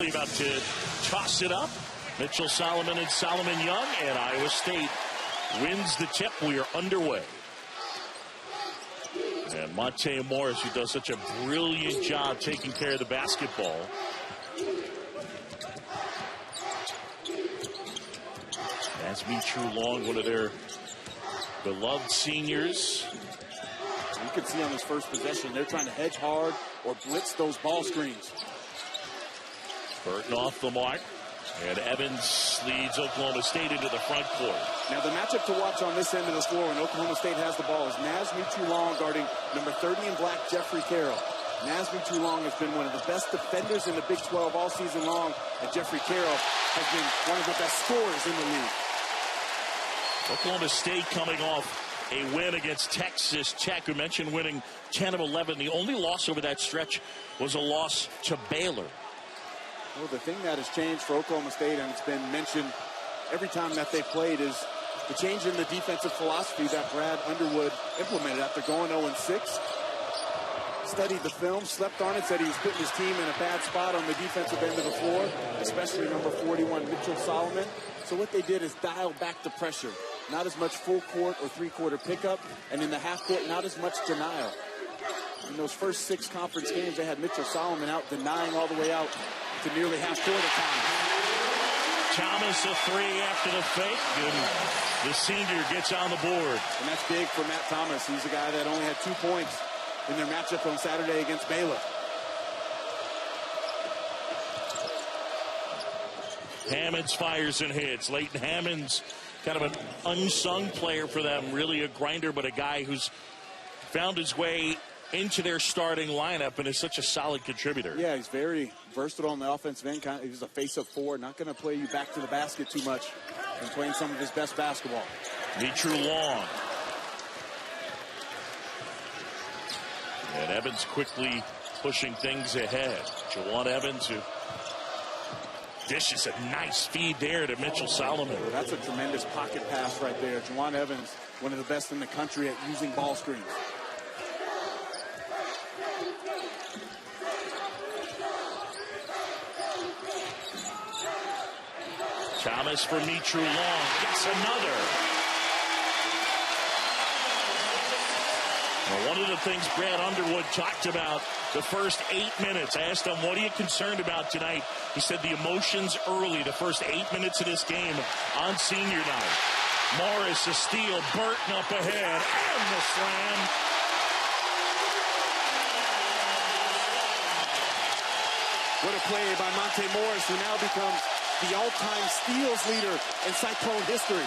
About to toss it up. Mitchell Solomon and Solomon Young, and Iowa State wins the tip. We are underway. And Monte Morris, who does such a brilliant job taking care of the basketball. Nazmi True-Long, one of their beloved seniors. You can see on this first possession, they're trying to hedge hard or blitz those ball screens. Burton off the mark, and Evans leads Oklahoma State into the front court. Now the matchup to watch on this end of the floor when Oklahoma State has the ball is Nazmi True-Long guarding number 30 in black, Jeffrey Carroll. Nazmi True-Long has been one of the best defenders in the Big 12 all season long, and Jeffrey Carroll has been one of the best scorers in the league. Oklahoma State coming off a win against Texas Tech, who mentioned winning 10 of 11. The only loss over that stretch was a loss to Baylor. Well, the thing that has changed for Oklahoma State, and it's been mentioned every time that they played, is the change in the defensive philosophy that Brad Underwood implemented after going 0-6. Studied the film, slept on it, said he was putting his team in a bad spot on the defensive end of the floor, especially number 41, Mitchell Solomon. So what they did is dial back the pressure. Not as much full court or three-quarter pickup, and in the half court, not as much denial. In those first 6 conference games, they had Mitchell Solomon out denying all the way out to nearly half-court at times. Thomas a 3 after the fake, and the senior gets on the board. And that's big for Matt Thomas. He's a guy that only had 2 points in their matchup on Saturday against Baylor. Hammonds fires and hits. Leighton Hammonds, kind of an unsung player for them, really a grinder, but a guy who's found his way into their starting lineup and is such a solid contributor. Yeah, he's very versatile on the offensive end. He's a face-up forward, not going to play you back to the basket too much, and playing some of his best basketball. True-Long. And Evans quickly pushing things ahead. Jawan Evans, who dishes a nice feed there to Mitchell Solomon. That's a tremendous pocket pass right there. Jawan Evans, one of the best in the country at using ball screens. Thomas for True-Long gets another. Well, one of the things Brad Underwood talked about the first 8 minutes. I asked him, what are you concerned about tonight? He said the emotions early, the first 8 minutes of this game on senior night. Morris a steal, Burton up ahead, and the slam. What a play by Monte Morris, who now becomes the all-time steals leader in Cyclone history.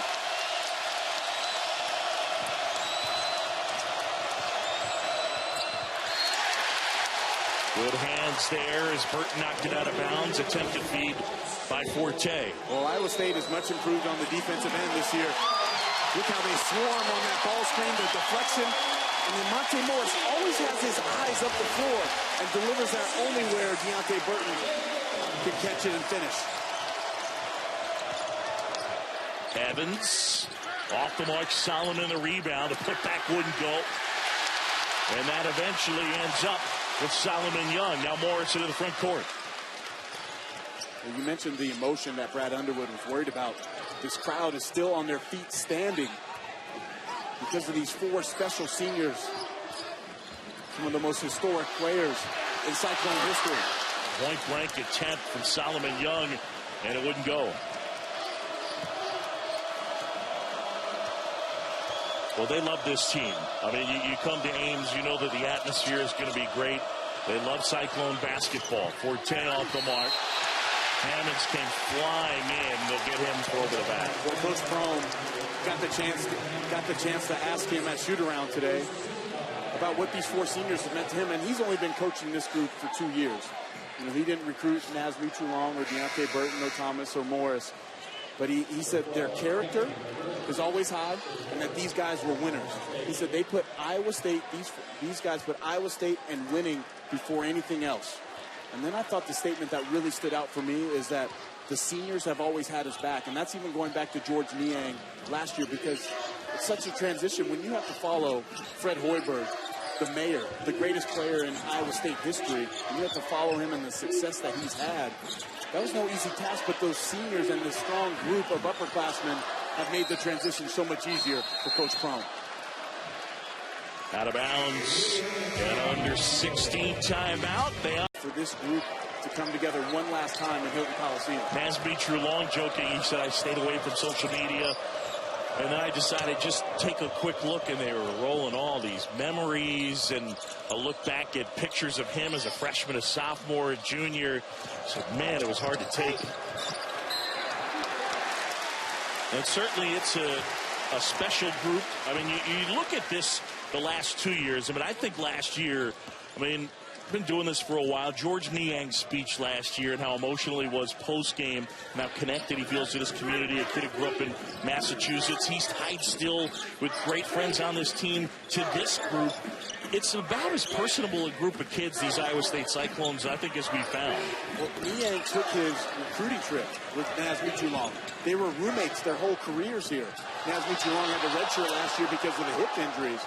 Good hands there as Burton knocked it out of bounds. Attempted feed by Forte. Well, Iowa State is much improved on the defensive end this year. Look how they swarm on that ball screen, the deflection. And then Monte Morris always has his eyes up the floor and delivers that only where Deontay Burton can catch it and finish. Evans off the mark, Solomon the rebound. The putback wouldn't go. And that eventually ends up with Solomon Young. Now Morris into the front court. Well, you mentioned the emotion that Brad Underwood was worried about. This crowd is still on their feet standing because of these 4 special seniors. Some of the most historic players in Cyclone history. Point blank attempt from Solomon Young, and it wouldn't go. Well, they love this team. I mean, you come to Ames, you know that the atmosphere is going to be great. They love Cyclone basketball. Forte off the mark. Hammonds came flying in. They'll get him over the back. Well, Coach Prohm got the chance to ask him at shoot-around today about what these 4 seniors have meant to him, and he's only been coaching this group for 2 years. You know, he didn't recruit Nazmi True-Long or Deontay Burton or Thomas or Morris. But he said their character is always high, and that these guys were winners. He said they put Iowa State, these guys put Iowa State and winning before anything else. And then I thought the statement that really stood out for me is that the seniors have always had his back. And that's even going back to George Niang last year, because it's such a transition when you have to follow Fred Hoiberg the mayor, the greatest player in Iowa State history, and you have to follow him and the success that he's had. That was no easy task, but those seniors and the strong group of upperclassmen have made the transition so much easier for Coach Prohm. Out of bounds and under 16 timeout. For this group to come together one last time in Hilton Coliseum. Naz True-Long joking, he said, I stayed away from social media. And then I decided just take a quick look, and they were rolling all these memories and a look back at pictures of him as a freshman, a sophomore, a junior. So, man, it was hard to take. And certainly it's a special group. I mean, you look at this the last 2 years. I mean, I think last year, been doing this for a while. George Niang's speech last year and how emotional he was post-game and how connected he feels to this community. A kid who grew up in Massachusetts. He's tied still with great friends on this team to this group. It's about as personable a group of kids, these Iowa State Cyclones, I think, as we found. Well, Niang took his recruiting trip with Naz True-Long. They were roommates their whole careers here. Naz True-Long had the red shirt last year because of the hip injuries.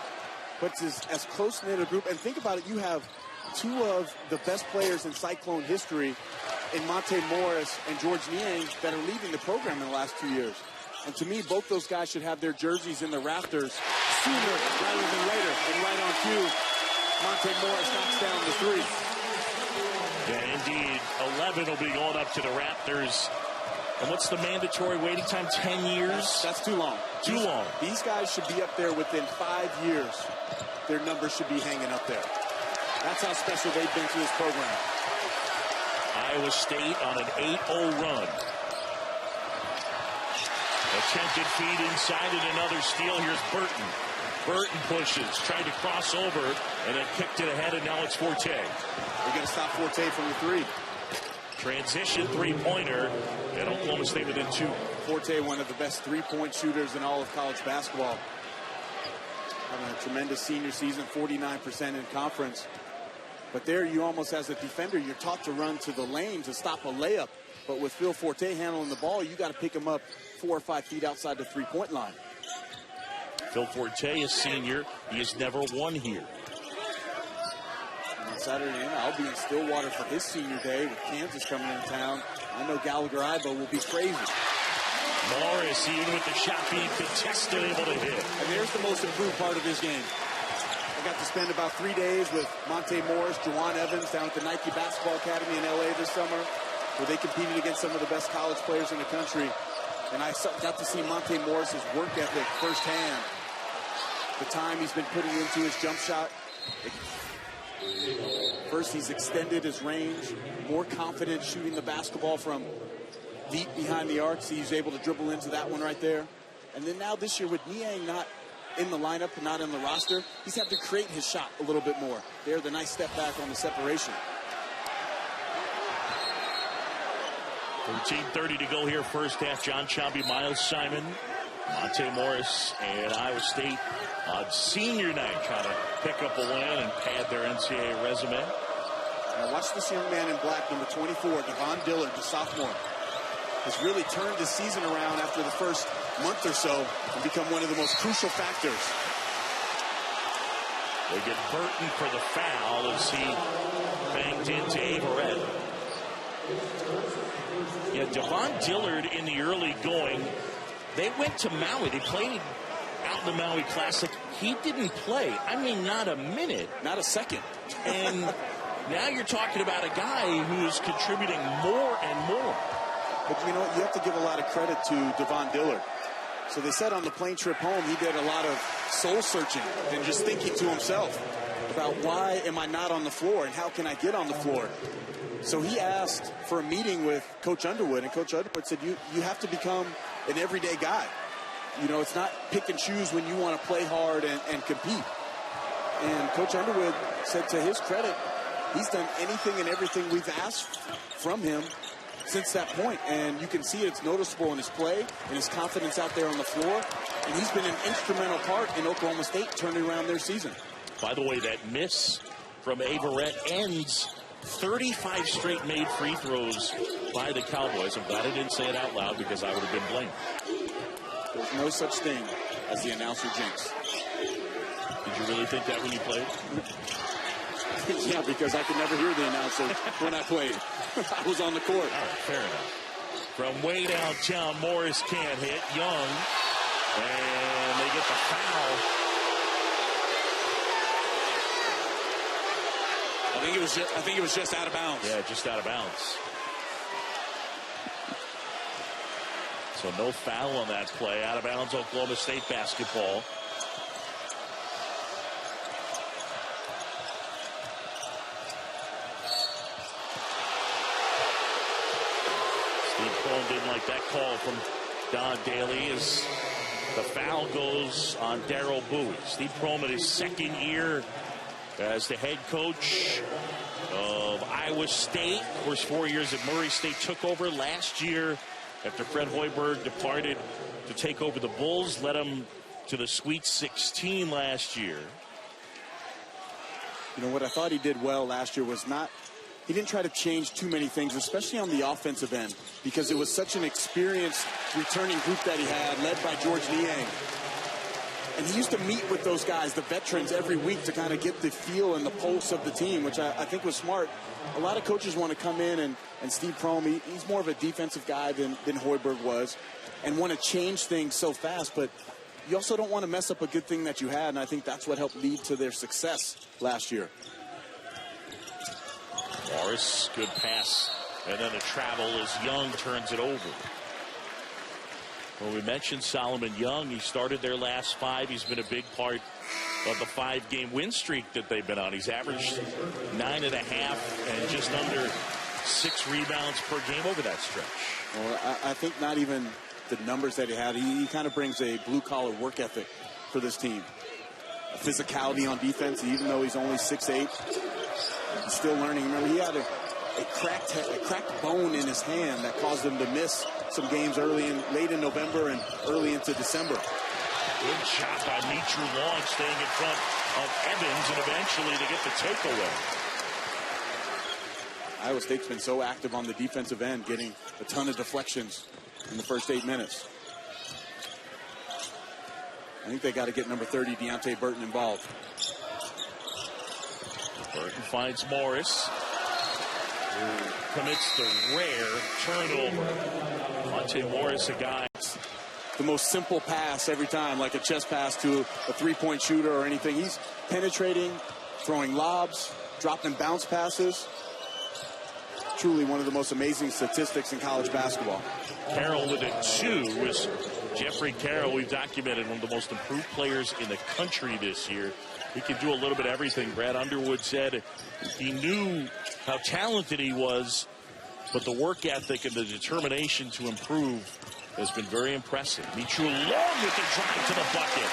But it's as close-knit a group. And think about it, you have two of the best players in Cyclone history in Monte Morris and George Niang that are leaving the program in the last 2 years. And to me, both those guys should have their jerseys in the rafters sooner rather than later. And right on cue, Monte Morris knocks down the three. Yeah, indeed. 11 will be going up to the Raptors. And what's the mandatory waiting time? 10 years? That's too long. Too long. These guys should be up there within 5 years. Their numbers should be hanging up there. That's how special they've been to this program. Iowa State on an 8-0 run. Attempted feed inside and another steal. Here's Burton. Burton pushes, tried to cross over, and then kicked it ahead, and now it's Forte. They're going to stop Forte from the three. Transition three-pointer, and Oklahoma State within two. Forte, one of the best three-point shooters in all of college basketball. Having a tremendous senior season, 49% in conference. But there you almost, as a defender, you're taught to run to the lane to stop a layup. But with Phil Forte handling the ball, you got to pick him up 4 or 5 feet outside the three-point line. Phil Forte is senior. He has never won here. And on Saturday night, I'll be in Stillwater for his senior day with Kansas coming into town. I know Gallagher-Iba will be crazy. Morris, even with the shot being contested, able to hit. And there's the most improved part of his game. I got to spend about 3 days with Monte Morris, Juwan Evans down at the Nike Basketball Academy in LA this summer, where they competed against some of the best college players in the country. And I got to see Monte Morris's work ethic firsthand. The time he's been putting into his jump shot. First, he's extended his range, more confident shooting the basketball from deep behind the arc. So he's able to dribble into that one right there. And then now this year with Niang not in the lineup, not in the roster, he's had to create his shot a little bit more. There, the nice step back on the separation. 13:30 to go here, first half. John Chambie, Miles Simon, Monte Morris, and Iowa State on senior night trying to pick up a win and pad their NCAA resume. Now watch this young man in black, number 24, Devon Dillard, the sophomore, has really turned the season around after the first month or so and become one of the most crucial factors. They get Burton for the foul as he banged into Averett. Yeah, Devon Dillard in the early going, they went to Maui. They played out in the Maui Classic. He didn't play. I mean, not a minute. Not a second. And now you're talking about a guy who's contributing more and more. But you know what? You have to give a lot of credit to Devon Dillard. So they said on the plane trip home, he did a lot of soul searching and just thinking to himself about why am I not on the floor and how can I get on the floor? So he asked for a meeting with Coach Underwood, and Coach Underwood said, you have to become an everyday guy. You know, it's not pick and choose when you want to play hard and compete. And Coach Underwood said, to his credit, he's done anything and everything we've asked from him since that point. And you can see it's noticeable in his play and his confidence out there on the floor. And he's been an instrumental part in Oklahoma State turning around their season. By the way, that miss from Averett ends 35 straight made free throws by the Cowboys. I'm glad I didn't say it out loud because I would have been blamed. There's no such thing as the announcer jinx. Did you really think that when you played? Yeah, because I could never hear the announcer when I played. I was on the court. All right, fair enough. From way downtown, Morris can't hit. Young, and they get the foul. I think it was just out of bounds. Yeah, just out of bounds. So no foul on that play. Out of bounds, Oklahoma State basketball. Steve Prohm didn't like that call from Don Daly as the foul goes on Darrell Bowie. Steve Prohm in his second year as the head coach of Iowa State. Of course, 4 years at Murray State. Took over last year after Fred Hoiberg departed to take over the Bulls. Led them to the Sweet 16 last year. You know, what I thought he did well last year was he didn't try to change too many things, especially on the offensive end, because it was such an experienced returning group that he had, led by George Niang. And he used to meet with those guys, the veterans, every week to kind of get the feel and the pulse of the team, which I think was smart. A lot of coaches want to come in, and Steve Prohm, he's more of a defensive guy than Hoiberg was, and want to change things so fast. But you also don't want to mess up a good thing that you had, and I think that's what helped lead to their success last year. Morris, good pass, and then a travel as Young turns it over. Well, we mentioned Solomon Young. He started their last 5. He's been a big part of the 5-game win streak that they've been on. He's averaged 9.5 and just under 6 rebounds per game over that stretch. Well, I think not even the numbers that he had. He kind of brings a blue-collar work ethic for this team. A physicality on defense, even though he's only 6'8". He's still learning. Remember, he had a cracked bone in his hand that caused him to miss some games late in November and early into December. Good shot by Mitru Long, staying in front of Evans, and eventually they get the takeaway. Iowa State's been so active on the defensive end, getting a ton of deflections in the first 8 minutes. I think they got to get number 30, Deontay Burton, involved. Burton finds Morris, who commits the rare turnover. Monte Morris, a guy. The most simple pass every time, like a chest pass to a three-point shooter or anything. He's penetrating, throwing lobs, dropping bounce passes. Truly one of the most amazing statistics in college basketball. Carroll with a 2 was Jeffrey Carroll. We've documented one of the most improved players in the country this year. He can do a little bit of everything. Brad Underwood said he knew how talented he was, but the work ethic and the determination to improve has been very impressive. Mitru Long with the drive to the bucket.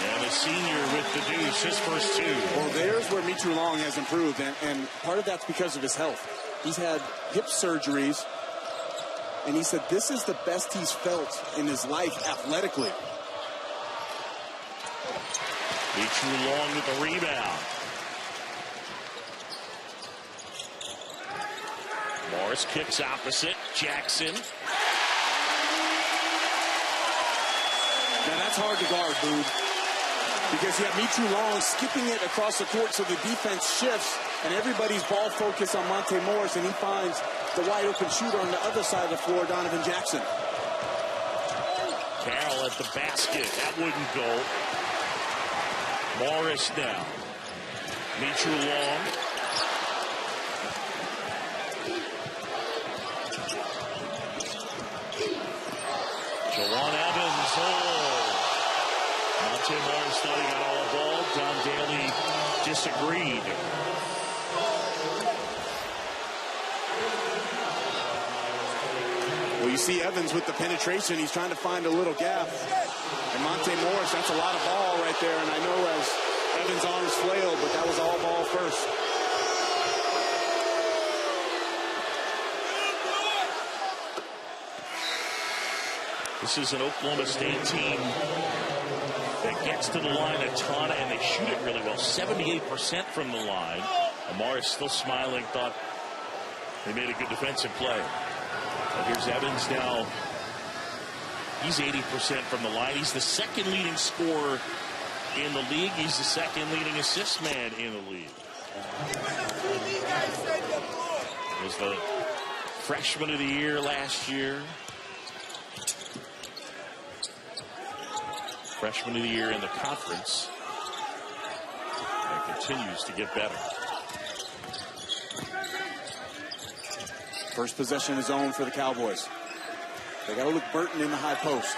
And the senior with the deuce, his first 2. Well, there's where Mitru Long has improved, and part of that's because of his health. He's had hip surgeries, and he said this is the best he's felt in his life athletically. Mitru Long with the rebound. Morris kicks opposite. Jackson. Now that's hard to guard, Boone, because you have Mitru Long skipping it across the court so the defense shifts and everybody's ball focused on Monte Morris, and he finds the wide open shooter on the other side of the floor, Donovan Jackson. Carroll at the basket. That wouldn't go. Morris now. Mitru Long. Jawan Evans. Monte Morris thought he got all ball. Don Daly disagreed. Well, you see Evans with the penetration. He's trying to find a little gap. And Monte Morris, that's a lot of ball right there. And I know as Evans' arms flailed, but that was all ball first. This is an Oklahoma State team that gets to the line a ton, and they shoot it really well. 78% from the line. Morris still smiling, thought they made a good defensive play. But here's Evans now. He's 80% from the line. He's the second leading scorer in the league. He's the second leading assist man in the league. He was the freshman of the year last year. Freshman of the year in the conference. And continues to get better. First possession is owned for the Cowboys. They got to look Burton in the high post.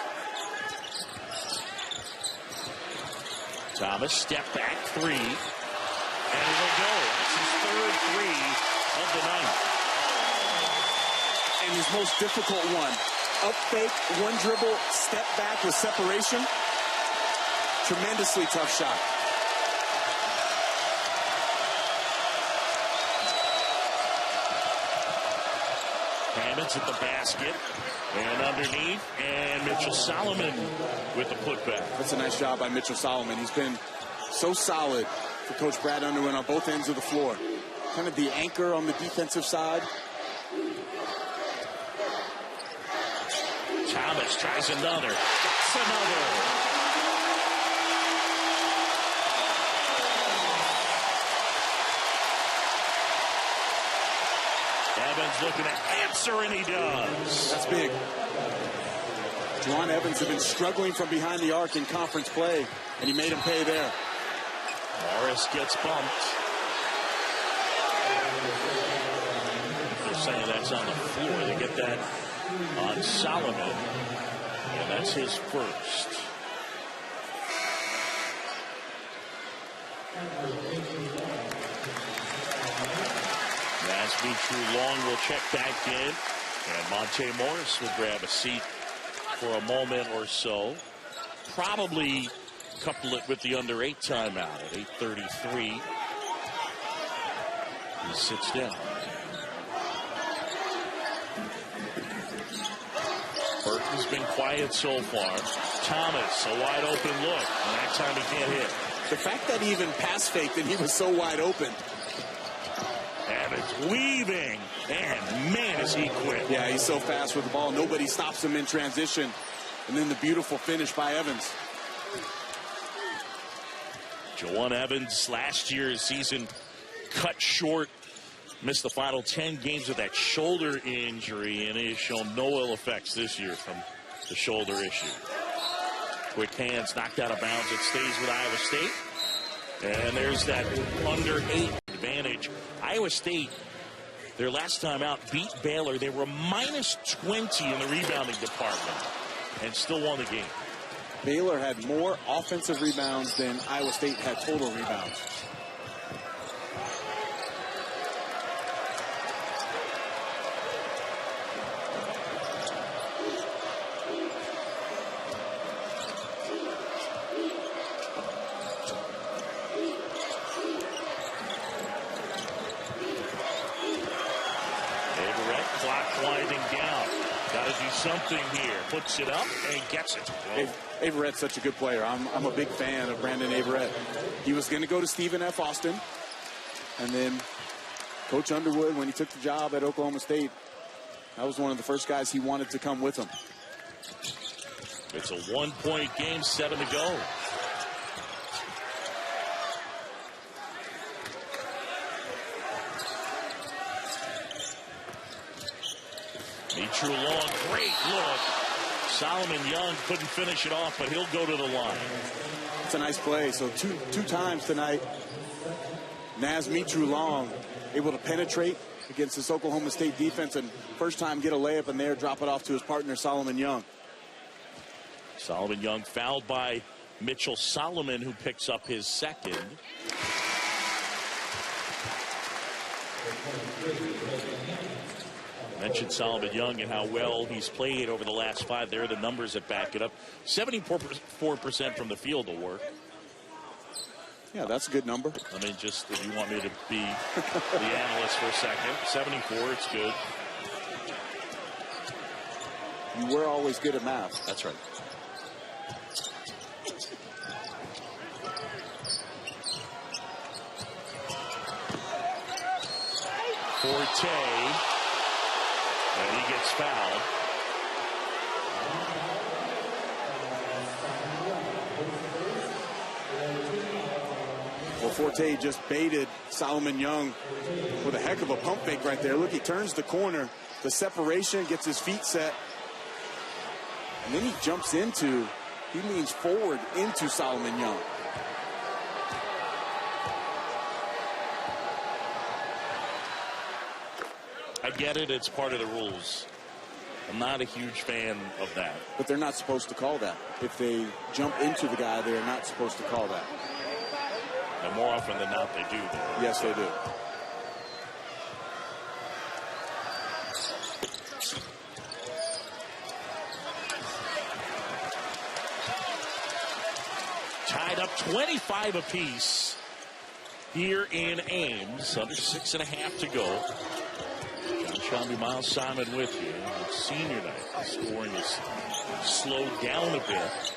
Thomas, step back three. And it'll go. That's his third three of the night. And his most difficult one. Up fake, one dribble, step back with separation. Tremendously tough shot. Hammonds at the basket. And underneath. And Mitchell Solomon with the putback. That's a nice job by Mitchell Solomon. He's been so solid for Coach Brad Underwood on both ends of the floor. Kind of the anchor on the defensive side. Thomas tries another. That's another. Evans looking to answer, and he does. That's big. Juwan Evans had been struggling from behind the arc in conference play, and he made him pay there. Morris gets bumped. They're saying that's on the floor. They get that on Solomon, and that's his first. Nasby Long will check back in, and Monte Morris will grab a seat for a moment or so. Probably couple it with the under 8 timeout at 8:33. He sits down. Burton's been quiet so far. Thomas, a wide open look, and that time he can't hit. The fact that he even pass faked and he was so wide open. Evans weaving, and man, is he quick. Yeah, he's so fast with the ball. Nobody stops him in transition. And then the beautiful finish by Evans. Juwan Evans, last year's season cut short, missed the final 10 games with that shoulder injury, and he has shown no ill effects this year from the shoulder issue. Quick hands, knocked out of bounds. It stays with Iowa State. And there's that under 8 advantage. Iowa State, their last time out, beat Baylor. They were minus 20 in the rebounding department and still won the game. Baylor had more offensive rebounds than Iowa State had total rebounds. Something here, puts it up and gets it. Averett's such a good player. I'm a big fan of Brandon Averett. He was going to go to Stephen F. Austin, and then Coach Underwood, when he took the job at Oklahoma State, that was one of the first guys he wanted to come with him. It's a 1-point game, 7 to go. Mitchell Long, great look. Solomon Young couldn't finish it off, but he'll go to the line. It's a nice play. So two times tonight, Naz Mitchell-Long able to penetrate against this Oklahoma State defense, and first time get a layup in there, drop it off to his partner, Solomon Young. Solomon Young fouled by Mitchell Solomon, who picks up his second. Mentioned Solomon Young and how well he's played over the last 5. There are the numbers that back it up. 74% from the field will work. Yeah, that's a good number. I mean, just if you want me to be the analyst for a second. 74, it's good. You were always good at math. That's right. Forte. And he gets fouled. Forte just baited Solomon Young with a heck of a pump fake right there. Look, he turns the corner, the separation, gets his feet set, and then he jumps into, he leans forward into Solomon Young. I get it, it's part of the rules. I'm not a huge fan of that. But they're not supposed to call that. If they jump into the guy, they're not supposed to call that. And more often than not, they do. Though. Yes, they do. Tied up 25 apiece here in Ames. Under 6.5 to go. John Shambi, Miles Simon with you. It's senior night. The scoring is slowed down a bit.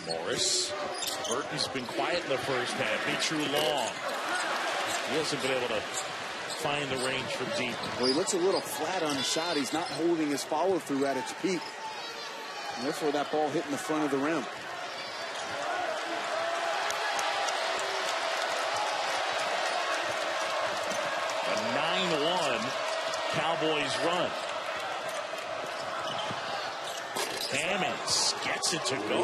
Morris. Burton's been quiet in the first half. Mitru Long. He hasn't been able to find the range from deep. Well, he looks a little flat on his shot. He's not holding his follow-through at its peak. And therefore, that ball hitting the front of the rim. A 9-1 Cowboys run. Hammonds gets it to go.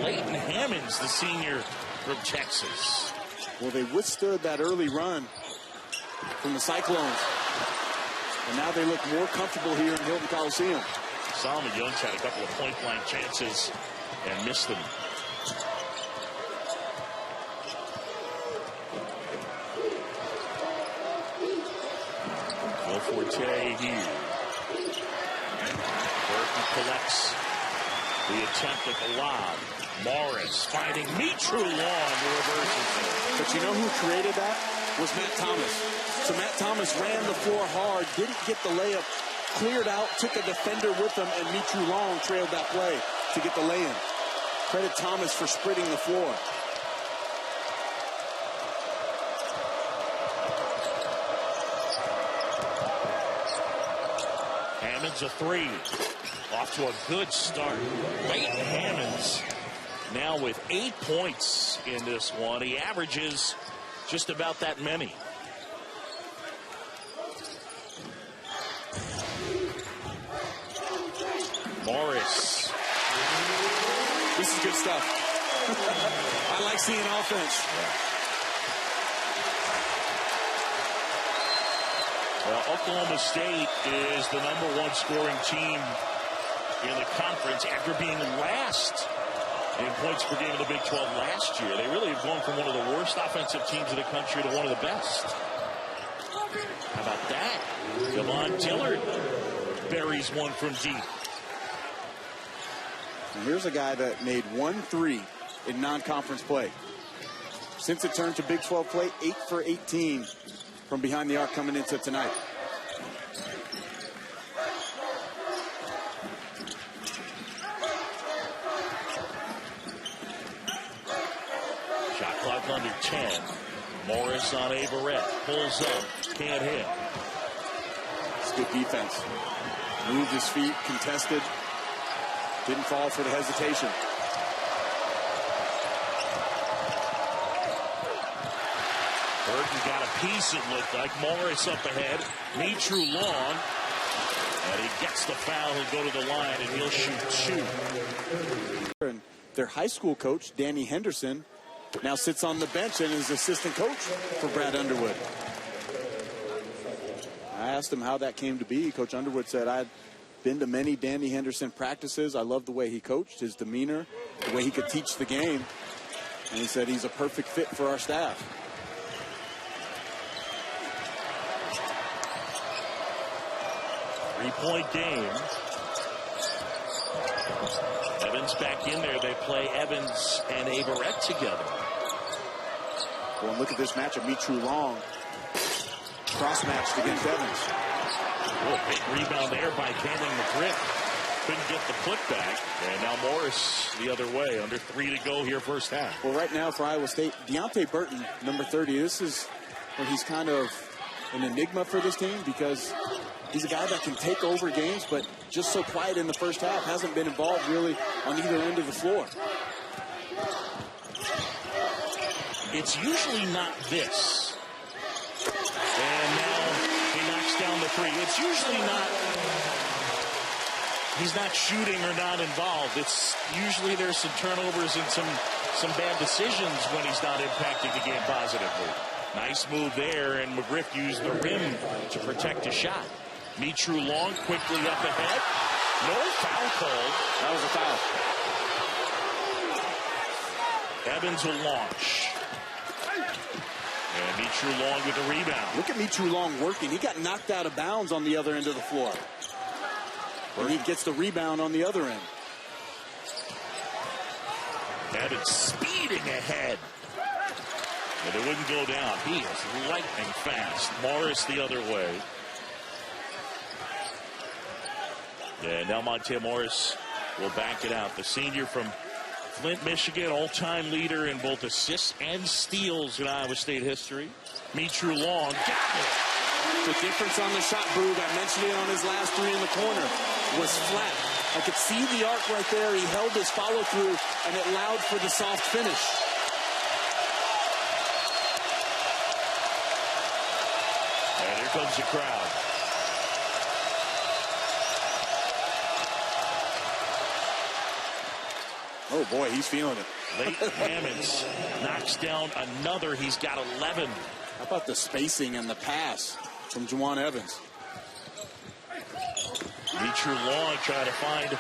Leighton Hammonds, the senior from Texas. Well, they withstood that early run from the Cyclones. And now they look more comfortable here in Hilton Coliseum. Solomon Young's had a couple of point-blank chances and missed them. Will Forte here. Burton collects the attempt at the lob. Morris finding Mitru Long to reverse it. But you know who created that? Was Matt Thomas. So Matt Thomas ran the floor hard, didn't get the layup, cleared out, took a defender with him, and Mitru Long trailed that play to get the lay-in. Credit Thomas for spreading the floor. Hammonds a three. Off to a good start. Leighton Hammonds now with 8 points in this one. He averages just about that many. Morris. This is good stuff. I like seeing offense. Well, Oklahoma State is the #1 scoring team in the conference after being last in points per game in the Big 12 last year. They really have gone from one of the worst offensive teams in the country to one of the best. How about that? Javon Dillard buries one from deep. And here's a guy that made 1 3 in non-conference play. Since it turned to Big 12 play, 8 for 18 from behind the arc coming into tonight. Shot clock under 10. Morris on Averett. Pulls up. Can't hit. It's good defense. Moved his feet, contested. Didn't fall for the hesitation. Burton got a piece, it looked like. Morris up ahead. Mitru Long. And he gets the foul. He'll go to the line, and he'll shoot 2. And their high school coach, Danny Henderson, now sits on the bench and is assistant coach for Brad Underwood. I asked him how that came to be. Coach Underwood said, I'd been to many Danny Henderson practices. I love the way he coached, his demeanor, the way he could teach the game. And he said he's a perfect fit for our staff. Three-point game. Evans back in there. They play Evans and Averett together. Well, and look at this matchup. Mitru Long cross-matched against Evans. Oh, big rebound there by Cameron McGriff. Couldn't get the putback. And now Morris the other way. Under 3 to go here first half. Well, right now for Iowa State, Deontay Burton, number 30, this is where he's kind of an enigma for this team because he's a guy that can take over games, but just so quiet in the first half. Hasn't been involved really on either end of the floor. it's usually not this. And now he knocks down the three. It's usually not, he's not shooting or not involved. It's usually there's some turnovers and some bad decisions when he's not impacting the game positively. Nice move there, and McGriff used the rim to protect his shot. Mitru Long quickly up ahead. No foul called. That was a foul. Evans will launch. And Mitru Long with the rebound. Look at Mitru Long working. He got knocked out of bounds on the other end of the floor. And he gets the rebound on the other end. Evans speeding ahead. But it wouldn't go down. He is lightning fast. Morris the other way. And now Monte Morris will back it out. The senior from Flint, Michigan, all-time leader in both assists and steals in Iowa State history. Mitru Long got it. The difference on the shot, Boog, I mentioned it on his last three in the corner, was flat. I could see the arc right there. He held his follow-through, and it allowed for the soft finish. And here comes the crowd. Oh, boy, he's feeling it. Leighton Hammonds knocks down another. He's got 11. How about the spacing and the pass from Juwan Evans? Mitru Long trying to find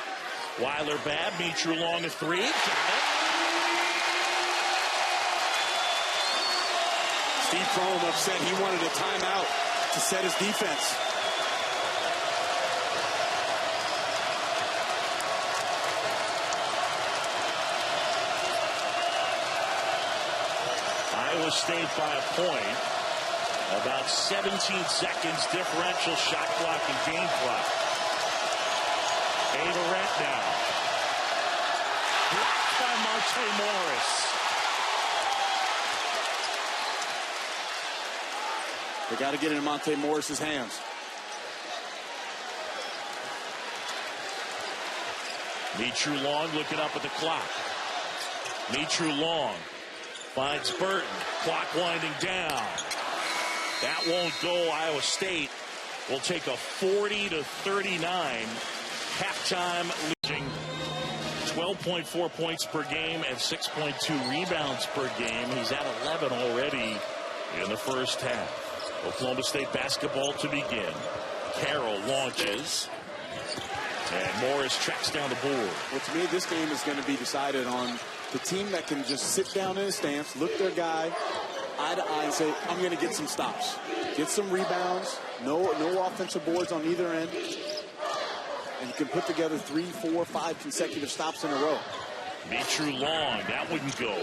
Weiler Babb. Mitru Long a three. Got it. Steve Prohm upset. He wanted a timeout to set his defense. Iowa State by a point. About 17 seconds differential shot clock and game clock. Averette now. Blocked by Monte Morris. They got to get it in Monte Morris's hands. Mitru Long looking up at the clock. Mitru Long finds Burton. Clock winding down. That won't go. Iowa State will take a 40-39 halftime leading. 12.4 points per game and 6.2 rebounds per game. He's at 11 already in the first half. Oklahoma State basketball to begin. Carroll launches. And Morris tracks down the board. Well, to me, this game is going to be decided on the team that can just sit down in a stance, look their guy eye to eye and say, I'm going to get some stops. Get some rebounds. No offensive boards on either end. And you can put together 3, 4, 5 consecutive stops in a row. Mitru Long, that wouldn't go.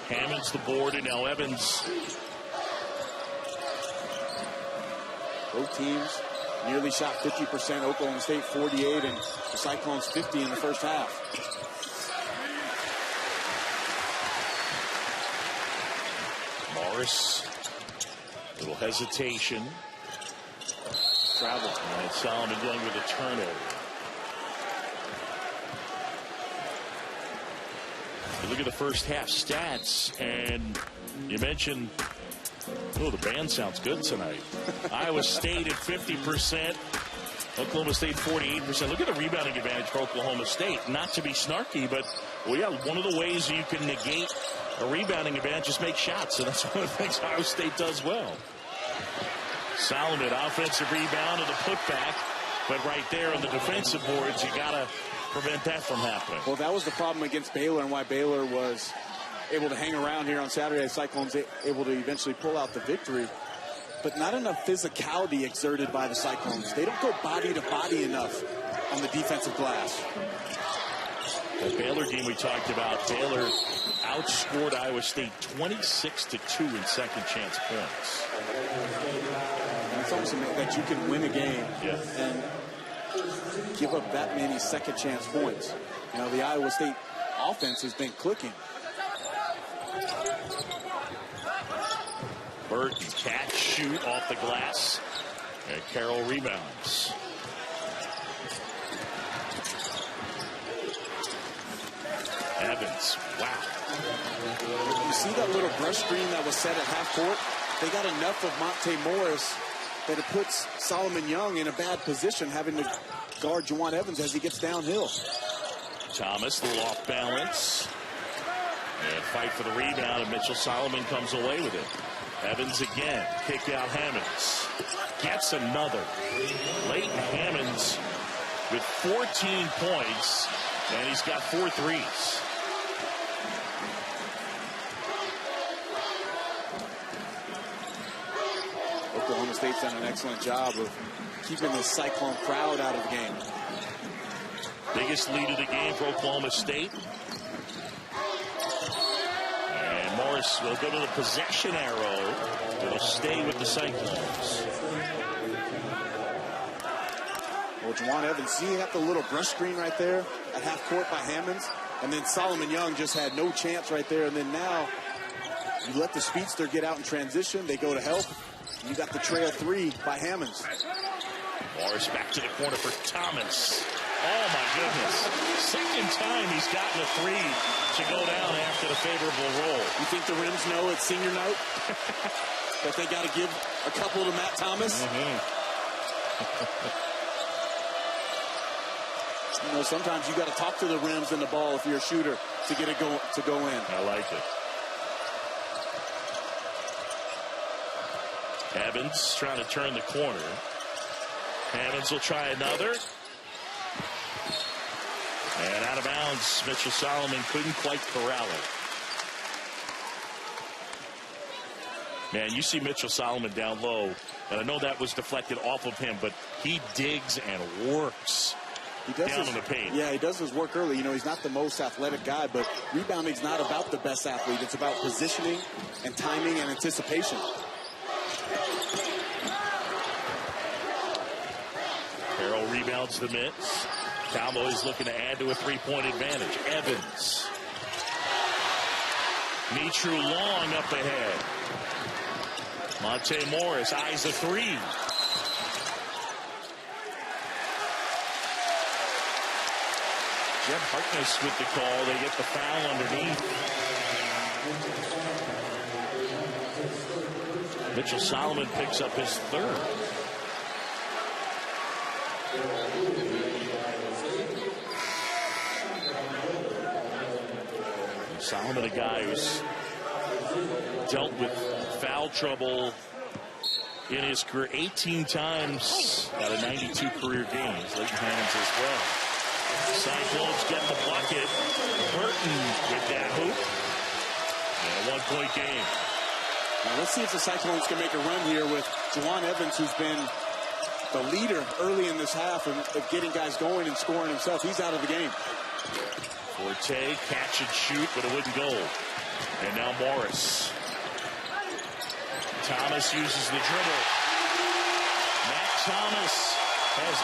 Hammonds the board, and now Evans. Both teams nearly shot 50%. Oklahoma State 48, and the Cyclones 50 in the first half. Morris, little hesitation. Travel. And Solomon going with a turnover. You look at the first half stats, and you mentioned, oh, the band sounds good tonight. Iowa State at 50%. Oklahoma State 48%. Look at the rebounding advantage for Oklahoma State. Not to be snarky, but, well, yeah, one of the ways you can negate a rebounding advantage is make shots, and that's one of the things Iowa State does well. Solomon, offensive rebound and the putback, but right there on the defensive boards, you got to prevent that from happening. Well, that was the problem against Baylor, and why Baylor was able to hang around here on Saturday. Cyclones able to eventually pull out the victory, but not enough physicality exerted by the Cyclones. They don't go body to body enough on the defensive glass. The Baylor game we talked about, Baylor outscored Iowa State 26-2 in second chance points. It's almost that you can win a game and give up that many second chance points. You know, the Iowa State offense has been clicking. Burton catch, shoot off the glass, and Carroll rebounds. Evans, wow. You see see that little brush screen that was set at half court? They got enough of Monte Morris that it puts Solomon Young in a bad position, having to guard Juwan Evans as he gets downhill. Thomas, a little off balance. And fight for the rebound, and Mitchell Solomon comes away with it. Evans again, kick out Hammonds. Gets another. Leighton Hammonds with 14 points, and he's got 4 threes. Oklahoma State's done an excellent job of keeping the Cyclone crowd out of the game. Biggest lead of the game for Oklahoma State. And Morris will go to the possession arrow. It'll stay with the Cyclones. Well, Juwan Evans, see, you have the little brush screen right there at half court by Hammonds. And then Solomon Young just had no chance right there. And then now you let the speedster get out in transition. They go to help. You got the trail 3 by Hammonds. Morris back to the corner for Thomas. Oh, my goodness. Second time he's gotten a 3 to go down after the favorable roll. You think the Rims know it's senior night? That they got to give a couple to Matt Thomas? You know, sometimes you got to talk to the rims and the ball if you're a shooter to get it to go in. I like it. Evans trying to turn the corner. Hammonds will try another. And out of bounds, Mitchell Solomon couldn't quite corral it. Man, you see Mitchell Solomon down low, and I know that was deflected off of him, but he digs and works. He does down in the paint. Yeah, he does his work early. You know, he's not the most athletic guy, but rebounding's not about the best athlete. It's about positioning and timing and anticipation. Carroll rebounds the miss. Cowboys looking to add to a 3-point advantage. Evans. Mitru Long up ahead. Monte Morris eyes a 3. Jeb Harkness with the call. They get the foul underneath. Mitchell Solomon picks up his 3rd. Solomon, a guy who's dealt with foul trouble in his career 18 times out of 92 career games. Leighton Hammonds as well. Cyclones get the bucket. Burton with that hoop. And a 1-point game. Now let's see if the Cyclones can make a run here with Juwan Evans, who's been the leader early in this half of getting guys going and scoring himself. He's out of the game. Forte, catch and shoot, but it wouldn't go. And now Morris. Thomas uses the dribble. Matt Thomas has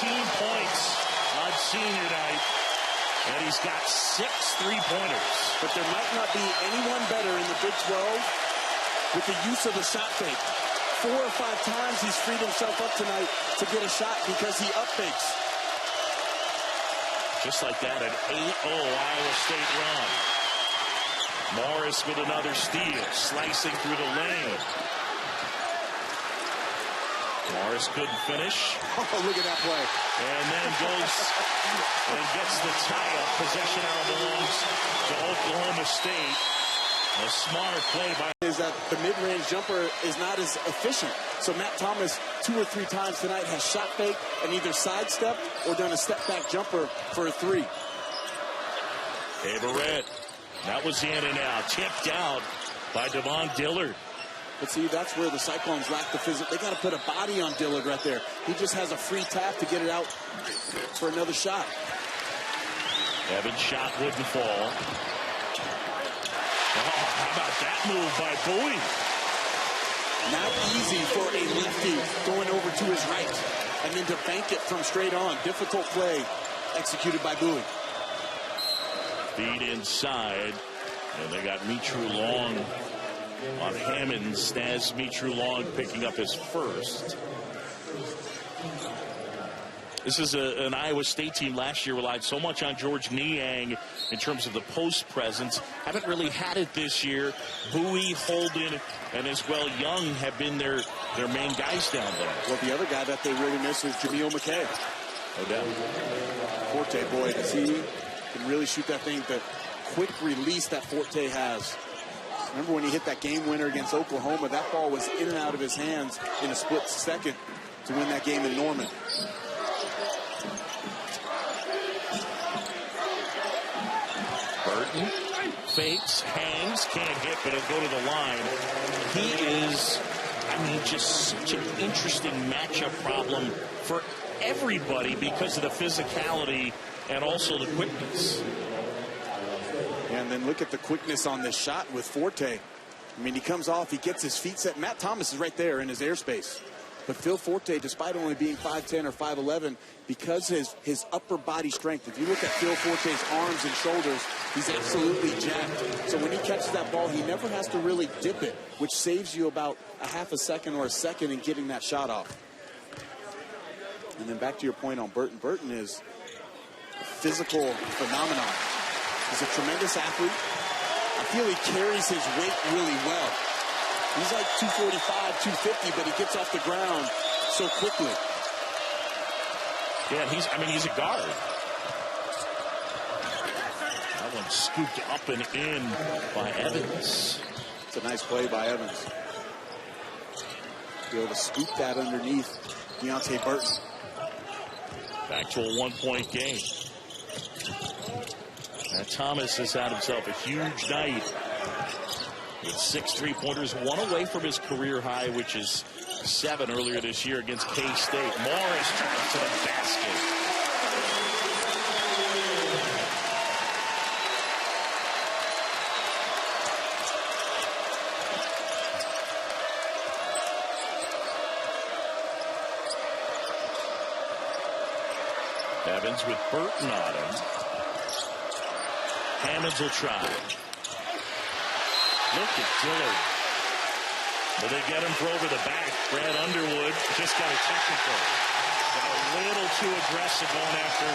18 points on senior night, and he's got 6 3-pointers. But there might not be anyone better in the Big 12 with the use of the shot fake. 4 or 5 times he's freed himself up tonight to get a shot because he up fakes. Just like that, an 8-0 Iowa State run. Morris with another steal, slicing through the lane. Morris couldn't finish. Oh, look at that play. And then goes and gets the tie-up. Possession now belongs to Oklahoma State. A smart play by... Is that the mid-range jumper is not as efficient. So Matt Thomas 2 or 3 times tonight has shot fake and either sidestepped or done a step-back jumper for a 3. Barrett. That was the in and out. Tipped out by Devon Dillard. But see, that's where the Cyclones lack the physical. They got to put a body on Dillard right there. He just has a free tap to get it out for another shot. Evans' shot wouldn't fall. Oh, how about that move by Bowie? Not easy for a lefty going over to his right and then to bank it from straight on. Difficult play executed by Bowie. Feed inside, and they got Mitru Long on Hammonds. Mitru Long picking up his 1st. This is an Iowa State team last year relied so much on George Niang in terms of the post presence. Haven't really had it this year. Bowie, Holden, and as well Young have been their main guys down there. Well, the other guy that they really miss is Jameel McKay. No doubt. Forte, boy, does he can really shoot that thing. The quick release that Forte has. Remember when he hit that game winner against Oklahoma? That ball was in and out of his hands in a split second to win that game in Norman. Burton fakes, hangs, can't hit, but he'll go to the line. He is, I mean, just such an interesting matchup problem for everybody because of the physicality and also the quickness. And then look at the quickness on this shot with Forte. I mean, he comes off, he gets his feet set. Matt Thomas is right there in his airspace. But Phil Forte, despite only being 5'10 or 5'11, because his upper body strength, if you look at Phil Forte's arms and shoulders, he's absolutely jacked. So when he catches that ball, he never has to really dip it, which saves you about a half a second or a second in getting that shot off. And then back to your point on Burton. Burton is a physical phenomenon. He's a tremendous athlete. I feel he carries his weight really well. He's like 245, 250, but he gets off the ground so quickly. Yeah, he's a guard. That one scooped up and in by Evans. It's a nice play by Evans. Be able to scoop that underneath Deontay Burton. Back to a one-point game. Now Thomas has had himself a huge night with 6 3-pointers, one away from his career high, which is 7 earlier this year against K-State. Morris trying to the basket. Evans with Burton on him. Hammonds will try. Look at Dillard. Will they get him for over the back? Brad Underwood just got a technical. Got a little too aggressive going after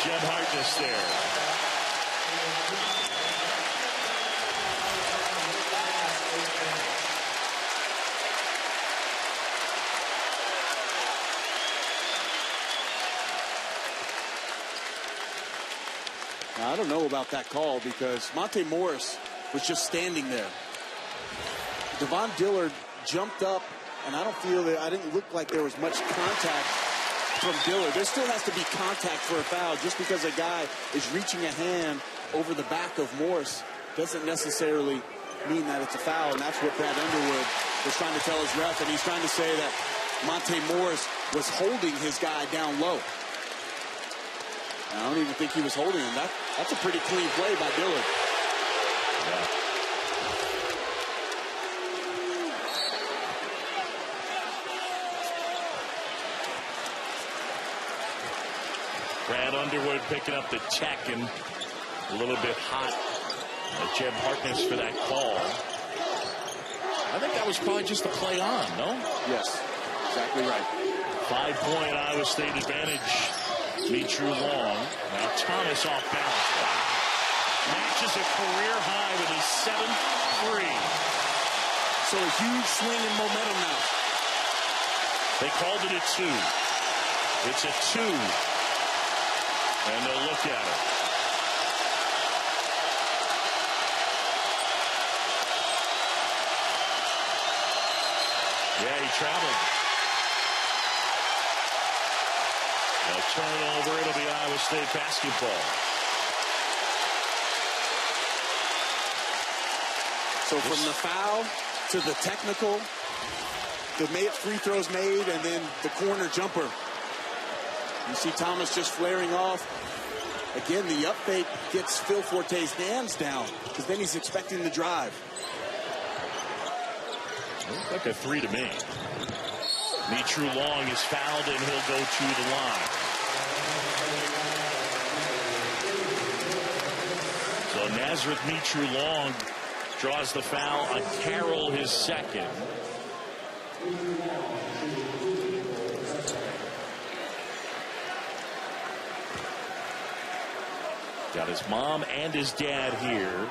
Jeb Hartness there. Now, I don't know about that call because Monte Morris was just standing there. Devon Dillard jumped up, and I didn't look like there was much contact from Dillard. There still has to be contact for a foul. Just because a guy is reaching a hand over the back of Morris doesn't necessarily mean that it's a foul, and that's what Brad Underwood was trying to tell his ref, and he's trying to say that Monte Morris was holding his guy down low. I don't even think he was holding him. That's a pretty clean play by Dillard. Yeah. Brad Underwood picking up the tech and a little bit hot at Jeb Hartness for that call. I think that was probably just a play on, no? Yes, exactly right. 5-point Iowa State advantage. Mitru Long. Now Thomas off balance. Wow. Matches a career high with his 7th free. So a huge swing in momentum now. They called it a 2. It's a 2. And they'll look at it. Yeah, he traveled. A turnover. It'll be Iowa State basketball. So from the foul to the technical, the free throws made, and then the corner jumper. You see Thomas just flaring off. Again, the up fake gets Phil Forte's hands down because then he's expecting the drive. Looks like a 3 to me. Mitru Long is fouled and he'll go to the line. So Nazareth Mitru Long draws the foul on Carroll, his 2nd. Got his mom and his dad here.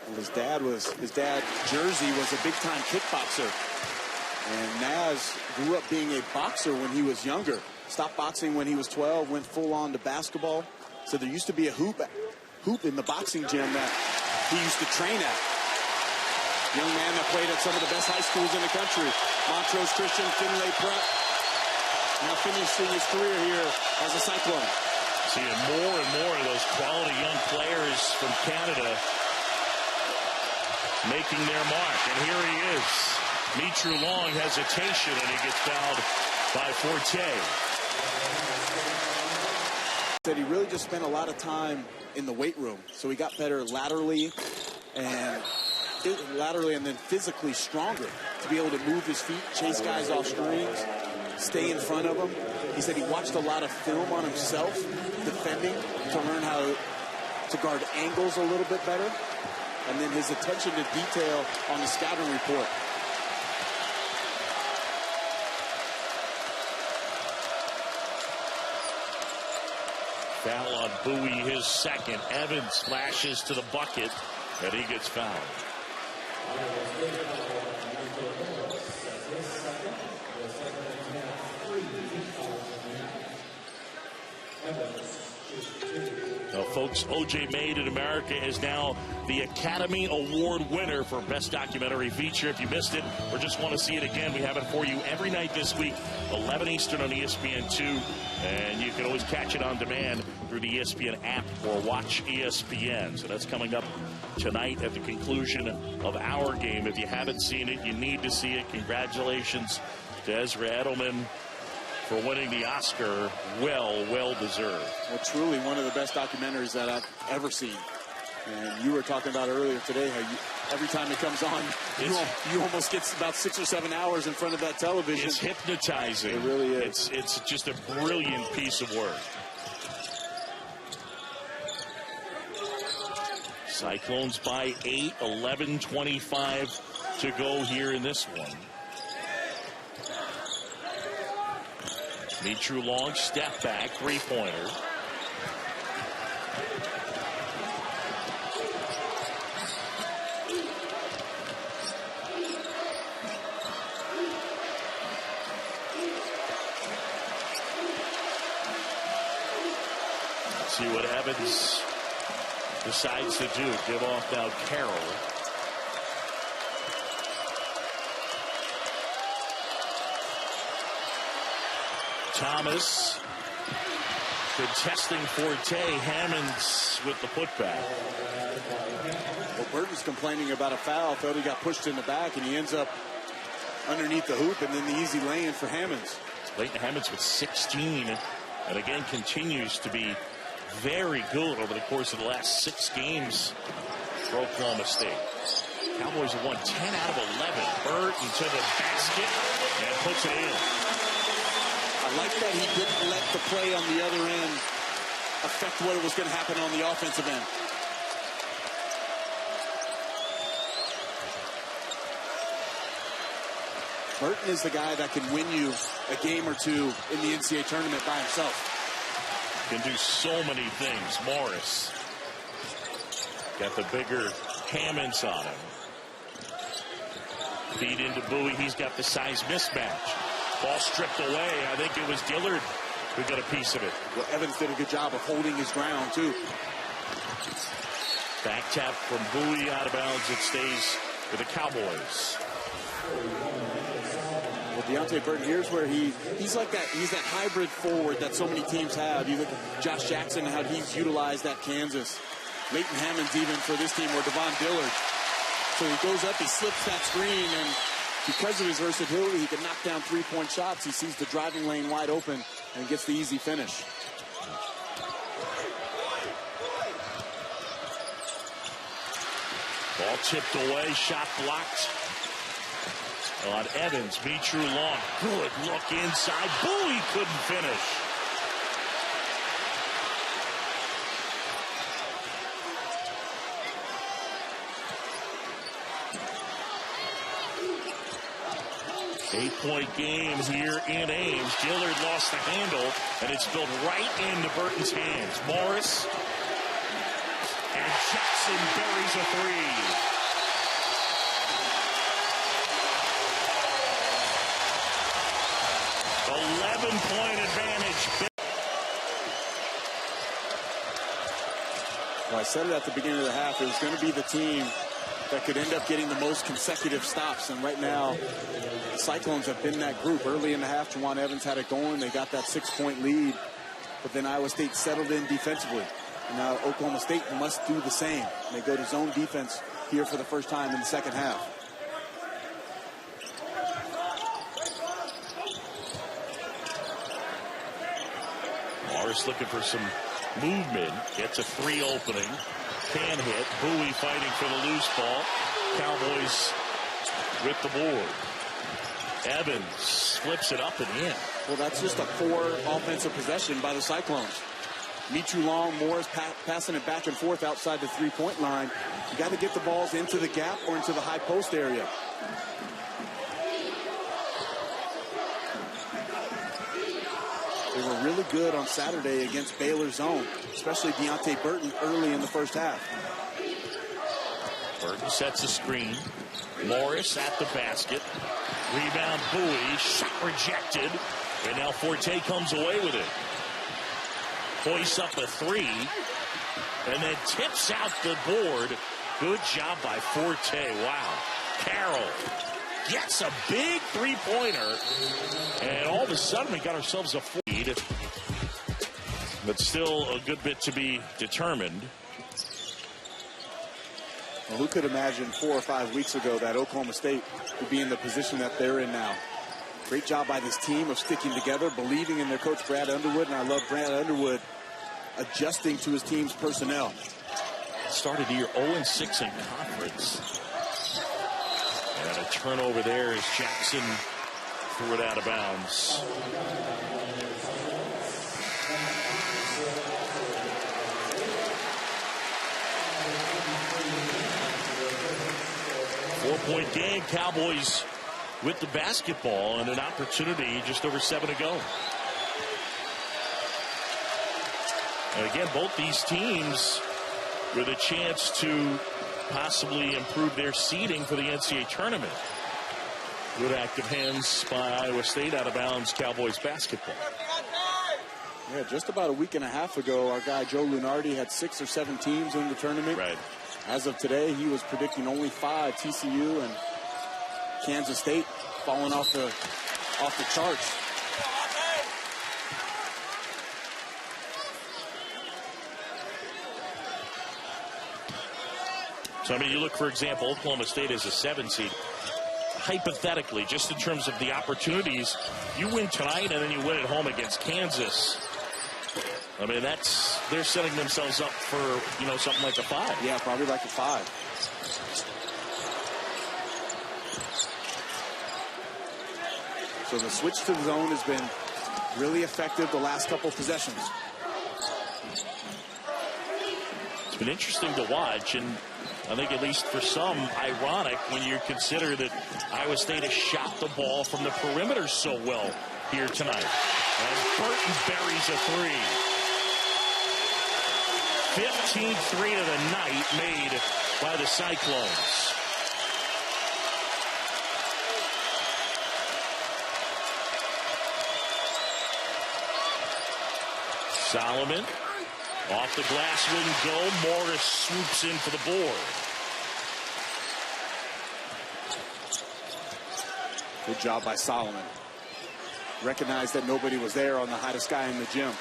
Well, his dad Jersey was a big-time kickboxer. And Naz grew up being a boxer when he was younger. Stopped boxing when he was 12, went full on to basketball. So there used to be a hoop in the boxing gym that he used to train at. Young man that played at some of the best high schools in the country. Montrose Christian, Finlay Prep. Now finishing his career here as a Cyclone. Seeing more and more of those quality young players from Canada making their mark. And here he is. Mitru Long hesitation, and he gets fouled by Forte. Said he really just spent a lot of time in the weight room, so he got better laterally and then physically stronger to be able to move his feet, chase guys off screens, stay in front of them. He said he watched a lot of film on himself defending to learn how to guard angles a little bit better, and then his attention to detail on the scouting report. Foul on Bowie, his second. Evans flashes to the bucket, and he gets fouled. Now, folks, O.J. Made in America is now the Academy Award winner for Best Documentary Feature. If you missed it or just want to see it again, we have it for you every night this week, 11 Eastern on ESPN2. And you can always catch it on demand through the ESPN app or watch ESPN. So that's coming up tonight at the conclusion of our game. If you haven't seen it, you need to see it. Congratulations to Ezra Edelman for winning the Oscar. Well deserved. Well, truly one of the best documentaries that I've ever seen. And you were talking about earlier today how every time it comes on, you almost get about 6 or 7 hours in front of that television. It's hypnotizing. It really is. It's just a brilliant piece of work. Cyclones by 8, 11:25 to go here in this one. Mitru Long, step back, three-pointer. See what Evans decides to do. Give off now Carroll. Thomas contesting Forte. Hammonds with the putback. Well, Burton's complaining about a foul. Thought he got pushed in the back, and he ends up underneath the hoop, and then the easy lay-in for Hammonds. Leighton Hammonds with 16, and again continues to be very good over the course of the last 6 games for Oklahoma State. Cowboys have won 10 out of 11. Burton to the basket and puts it in. I like that he didn't let the play on the other end affect what was going to happen on the offensive end. Burton is the guy that can win you a game or two in the NCAA tournament by himself. Can do so many things. Morris got the bigger Hammonds on him. Feed into Bowie. He's got the size mismatch. Ball stripped away. I think it was Dillard who got a piece of it. Well, Evans did a good job of holding his ground, too. Back tap from Bowie out of bounds. It stays with the Cowboys. Well, Deontay Burton, here's where he's like that. He's that hybrid forward that so many teams have. You look at Josh Jackson and how he's utilized at Kansas. Leighton Hammonds even for this team, or Devon Dillard. So he goes up, he slips that screen, and because of his versatility, he can knock down three-point shots. He sees the driving lane wide open and gets the easy finish. Ball tipped away, shot blocked on Evans. Mitru Long, good look inside. Bowie couldn't finish. Eight-point game here in Ames. Dillard lost the handle, and it's spilled right into Burton's hands. Morris Jackson buries a three. .point advantage. Well, I said it at the beginning of the half. It was going to be the team that could end up getting the most consecutive stops. And right now, the Cyclones have been that group. Early in the half, Juwan Evans had it going. They got that 6-point lead. But then Iowa State settled in defensively. And now Oklahoma State must do the same. They go to zone defense here for the first time in the second half. Morris looking for some movement. Gets a three opening. Can hit. Bowie fighting for the loose ball. Cowboys with the board. Evans flips it up and in. Well, that's just a poor offensive possession by the Cyclones. Michu Long, Morris passing it back and forth outside the three-point line. You got to get the balls into the gap or into the high post area. They were really good on Saturday against Baylor zone, especially Deontay Burton early in the first half. Burton sets a screen. Morris at the basket. Rebound Bowie. Shot rejected. And now Forte comes away with it. Hoists up a three. And then tips out the board. Good job by Forte. Wow. Carroll gets a big three-pointer. And all of a sudden we got ourselves a lead. But still a good bit to be determined. Well, who could imagine 4 or 5 weeks ago that Oklahoma State would be in the position that they're in now? Great job by this team of sticking together, believing in their coach, Brad Underwood. And I love Brad Underwood adjusting to his team's personnel. Started the year 0-6 in conference. And a turnover there as Jackson threw it out of bounds. Four-point game. Cowboys with the basketball and an opportunity just over 7 to go. And again, both these teams with a chance to possibly improve their seeding for the NCAA tournament. Good active hands by Iowa State. Out of bounds, Cowboys basketball. Yeah, just about a week and a half ago, our guy Joe Lunardi had 6 or 7 teams in the tournament. Right. As of today, he was predicting only 5. TCU and Kansas State falling off the charts. So, I mean, you look, for example, Oklahoma State is a 7 seed. Hypothetically, just in terms of the opportunities, you win tonight and then you win at home against Kansas. I mean, they're setting themselves up for, something like a 5. Yeah, probably like a 5. So the switch to the zone has been really effective the last couple of possessions. It's been interesting to watch, and I think at least for some, ironic when you consider that Iowa State has shot the ball from the perimeter so well here tonight. As Burton buries a three. 15th three of the night made by the Cyclones. Solomon off the glass wouldn't go. Morris swoops in for the board. Good job by Solomon. Recognized that nobody was there on the hottest guy in the gym.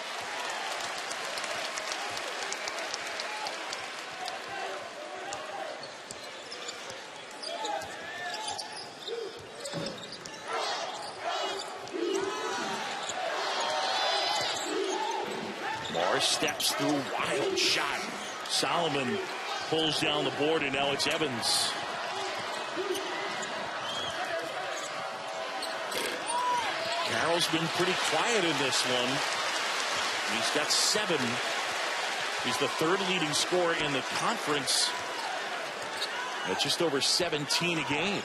Morris steps through, wild shot. Solomon pulls down the board, and now it's Evans. Carroll's been pretty quiet in this one. He's got 7. He's the 3rd leading scorer in the conference at just over 17 a game.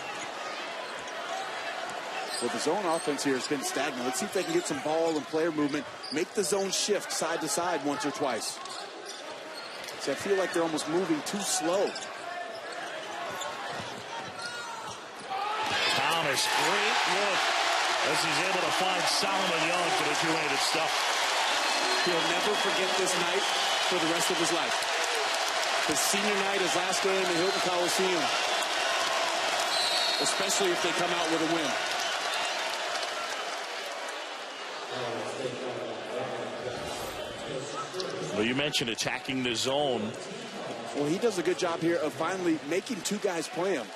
Well, the zone offense here has been stagnant. Let's see if they can get some ball and player movement. Make the zone shift side to side once or twice. So I feel like they're almost moving too slow. Thomas, great look as he's able to find Solomon Young for the two-handed stuff. He'll never forget this night for the rest of his life. His senior night, his last game in the Hilton Coliseum. Especially if they come out with a win. Well, you mentioned attacking the zone. Well, he does a good job here of finally making two guys play him.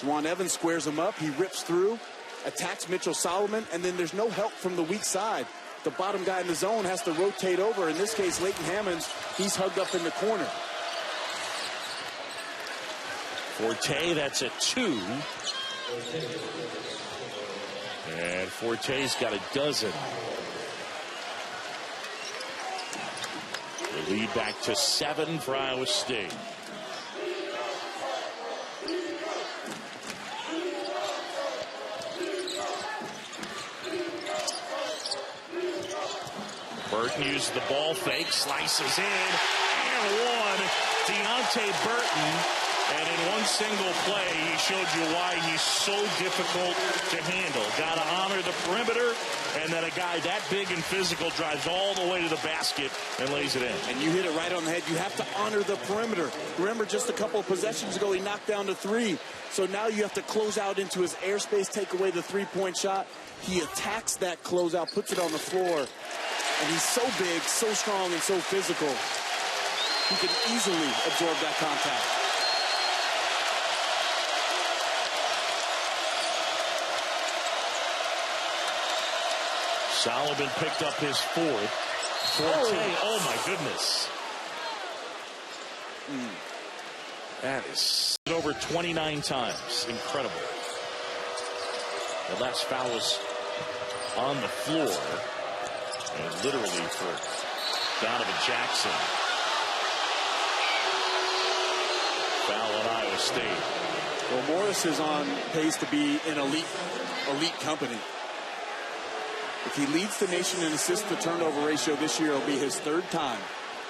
Juwan Evans squares him up. He rips through, attacks Mitchell Solomon, and then there's no help from the weak side. The bottom guy in the zone has to rotate over. In this case, Leighton Hammonds, he's hugged up in the corner. Forte, that's a 2. And Forte's got a dozen. The lead back to 7 for Iowa State. Burton uses the ball fake, slices in, and one. Deonte Burton. And in one single play, he showed you why he's so difficult to handle. Got to honor the perimeter, and then a guy that big and physical drives all the way to the basket and lays it in. And you hit it right on the head. You have to honor the perimeter. Remember, just a couple of possessions ago, he knocked down the 3. So now you have to close out into his airspace, take away the three-point shot. He attacks that closeout, puts it on the floor. And he's so big, so strong, and so physical. He can easily absorb that contact. Solomon picked up his 4th. Forte, oh my goodness. That is over 29 times. Incredible. The last foul was on the floor. And literally for Donovan Jackson. Foul on Iowa State. Well, Morris is on pace to be in elite company. If he leads the nation in assist to turnover ratio this year, it'll be his 3rd time.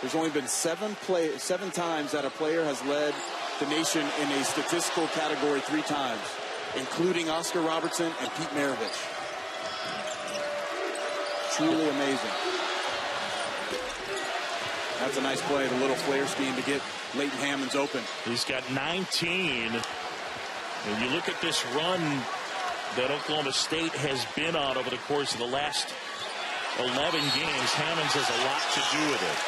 There's only been 7 times that a player has led the nation in a statistical category 3 times, including Oscar Robertson and Pete Maravich. Truly amazing. That's a nice play, the little flare scheme to get Leighton Hammonds open. He's got 19. And you look at this run that Oklahoma State has been on over the course of the last 11 games. Hammonds has a lot to do with it.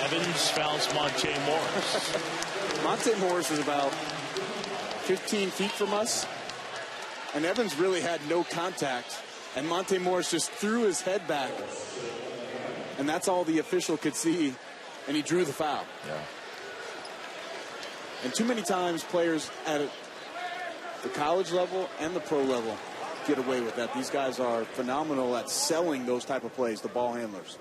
Evans fouls Monte Morris. Monte Morris is about 15 feet from us, and Evans really had no contact, and Monte Morris just threw his head back, and that's all the official could see, and he drew the foul. Yeah. And too many times players at the college level and the pro level get away with that. These guys are phenomenal at selling those type of plays, the ball handlers.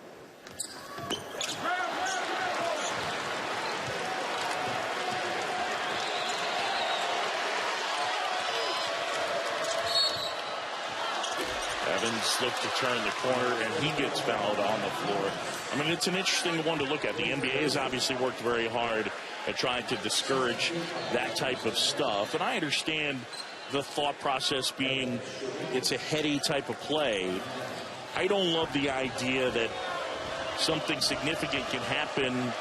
Evans looked to turn the corner, and he gets fouled on the floor. I mean, it's an interesting one to look at. The NBA has obviously worked very hard at trying to discourage that type of stuff. And I understand the thought process being it's a heady type of play. I don't love the idea that something significant can happen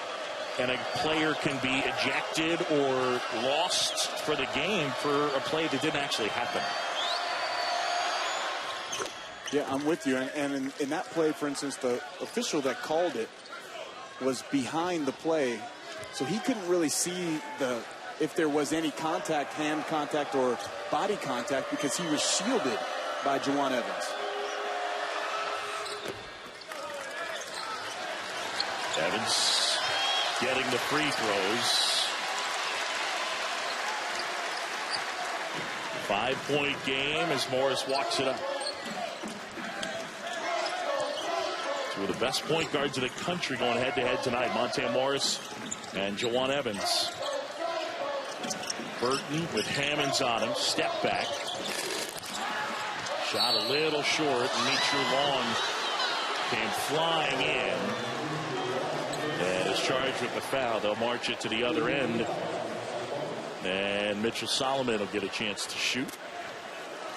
and a player can be ejected or lost for the game for a play that didn't actually happen. Yeah, I'm with you. And in that play, for instance, the official that called it was behind the play. So he couldn't really see if there was any contact, hand contact or body contact, because he was shielded by Juwan Evans. Evans getting the free throws. 5-point game as Morris walks it up. Two of the best point guards in the country going head-to-head tonight. Monte Morris and Juwan Evans. Burton with Hammonds on him. Step back. Shot a little short. Meacher Long came flying in. And is charged with the foul. They'll march it to the other end. And Mitchell Solomon will get a chance to shoot.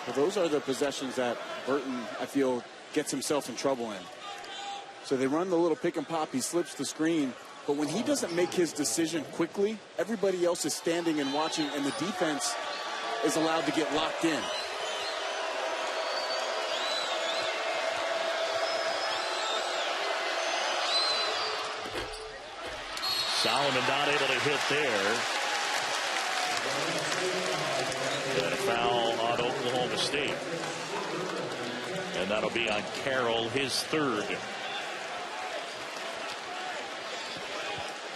Well, those are the possessions that Burton, I feel, gets himself in trouble in. So they run the little pick and pop. He slips the screen. But when he doesn't make his decision quickly, everybody else is standing and watching, and the defense is allowed to get locked in. Solomon not able to hit there. And a foul on Oklahoma State. And that'll be on Carroll, his third.